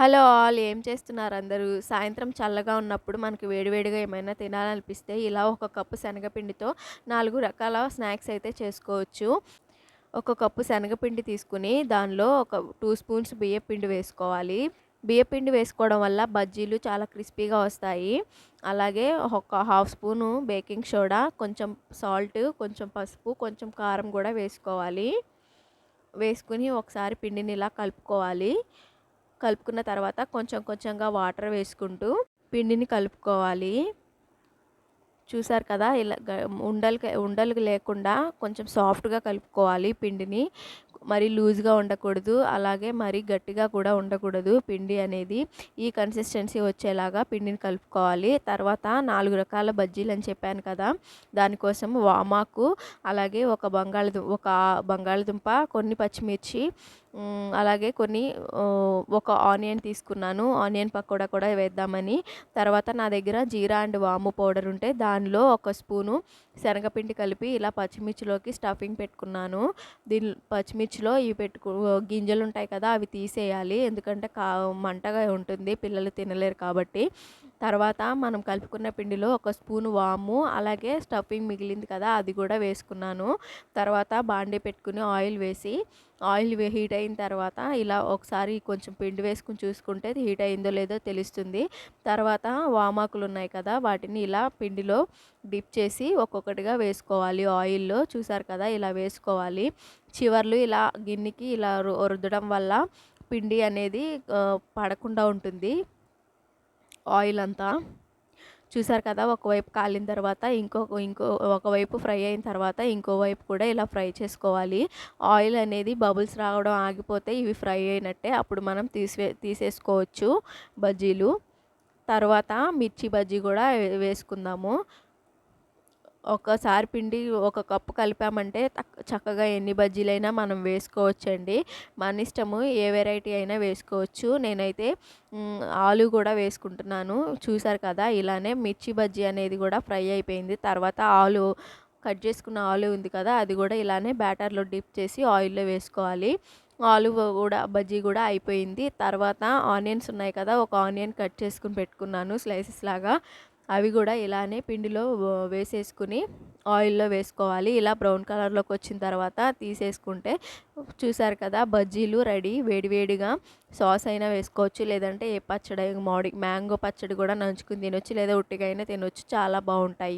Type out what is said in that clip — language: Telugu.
హలో ఆల్ ఏం చేస్తున్నారు అందరూ? సాయంత్రం చల్లగా ఉన్నప్పుడు మనకి వేడివేడిగా ఏమైనా తినాలనిపిస్తే ఇలా ఒక కప్పు శనగపిండితో 4 రకాల స్నాక్స్ అయితే చేసుకోవచ్చు. ఒక కప్పు శనగపిండి తీసుకొని దానిలో ఒక 2 స్పూన్స్ బియ్యపిండి వేసుకోవాలి. బియ్యపిండి వేసుకోవడం వల్ల బజ్జీలు చాలా క్రిస్పీగా వస్తాయి. అలాగే ఒక హాఫ్ స్పూను బేకింగ్ సోడా, కొంచెం సాల్ట్, కొంచెం పసుపు, కొంచెం కారం కూడా వేసుకోవాలి. వేసుకొని ఒకసారి పిండిని ఇలా కలుపుకోవాలి. కలుపుకున్న తర్వాత కొంచెం కొంచెంగా వాటర్ వేసుకుంటూ పిండిని కలుపుకోవాలి. చూసారు కదా, ఇలా ఉండలు లేకుండా కొంచెం సాఫ్ట్గా కలుపుకోవాలి పిండిని. మరీ లూజ్గా ఉండకూడదు, అలాగే మరీ గట్టిగా కూడా ఉండకూడదు. పిండి అనేది ఈ కన్సిస్టెన్సీ వచ్చేలాగా పిండిని కలుపుకోవాలి. తర్వాత 4 రకాల బజ్జీలు అని చెప్పాను కదా, దానికోసం వామాకు, అలాగే ఒక బంగాళదుంప, కొన్ని పచ్చిమిర్చి, అలాగే ఒక ఆనియన్ తీసుకున్నాను. ఆనియన్ పకోడా కూడా వేద్దామని. తర్వాత నా దగ్గర జీరా అండ్ వాము పౌడర్ ఉంటే దానిలో ఒక స్పూను శనగపిండి కలిపి ఇలా పచ్చిమిర్చిలోకి స్టఫింగ్ పెట్టుకున్నాను. పచ్చిమిర్చిలో గింజలు ఉంటాయి కదా, అవి తీసేయాలి. ఎందుకంటే మంటగా ఉంటుంది, పిల్లలు తినలేరు కాబట్టి. తర్వాత మనం కలుపుకున్న పిండిలో ఒక స్పూను వాము, అలాగే స్టఫింగ్ మిగిలింది కదా, అది కూడా వేసుకున్నాను. తర్వాత బాండీ పెట్టుకుని ఆయిల్ హీట్ అయిన తర్వాత ఇలా ఒకసారి కొంచెం పిండి వేసుకుని చూసుకుంటే హీట్ అయిందో లేదో తెలుస్తుంది. తర్వాత వామాకులు ఉన్నాయి కదా, వాటిని ఇలా పిండిలో డిప్ చేసి ఒక్కొక్కటిగా వేసుకోవాలి ఆయిల్లో. చూసారు కదా, ఇలా వేసుకోవాలి. చివర్లు ఇలా గిన్నెకి ఇలా రుద్దడం వల్ల పిండి అనేది పడకుండా ఉంటుంది ఆయిల్ అంతా. చూసారు కదా, ఒకవైపు కాలిన తర్వాత ఇంకో ఒకవైపు ఫ్రై అయిన తర్వాత ఇంకోవైపు కూడా ఇలా ఫ్రై చేసుకోవాలి. ఆయిల్ అనేది బబుల్స్ రావడం ఆగిపోతే ఇవి ఫ్రై అయినట్టే. అప్పుడు మనం తీసేసుకోవచ్చు బజ్జీలు. తర్వాత మిర్చి బజ్జీ కూడా వేసుకుందాము. ఒకసారి పిండి ఒక కప్పు కలిపామంటే చక్కగా ఎన్ని బజ్జీలైనా మనం వేసుకోవచ్చండి. మన ఇష్టము, ఏ వెరైటీ అయినా వేసుకోవచ్చు. నేనైతే ఆలు కూడా వేసుకుంటున్నాను. చూసారు కదా, ఇలానే మిర్చి బజ్జీ అనేది కూడా ఫ్రై అయిపోయింది. తర్వాత కట్ చేసుకున్న ఆలు ఉంది కదా, అది కూడా ఇలానే బ్యాటర్లో డిప్ చేసి ఆయిల్లో వేసుకోవాలి. ఆలు కూడా బజ్జీ కూడా అయిపోయింది. తర్వాత ఆనియన్స్ ఉన్నాయి కదా, ఒక ఆనియన్ కట్ చేసుకుని పెట్టుకున్నాను స్లైసెస్ లాగా. అవి కూడా ఇలానే పిండిలో వేసేసుకుని ఆయిల్లో వేసుకోవాలి. ఇలా బ్రౌన్ కలర్లోకి వచ్చిన తర్వాత తీసేసుకుంటే చూసారు కదా, బజ్జీలు రెడీ. వేడివేడిగా సాస్ అయినా వేసుకోవచ్చు, లేదంటే ఏ పచ్చడి మ్యాంగో పచ్చడి కూడా నంచుకుని తినొచ్చు, లేదా ఉట్టిగా అయినా తినొచ్చు. చాలా బాగుంటాయి.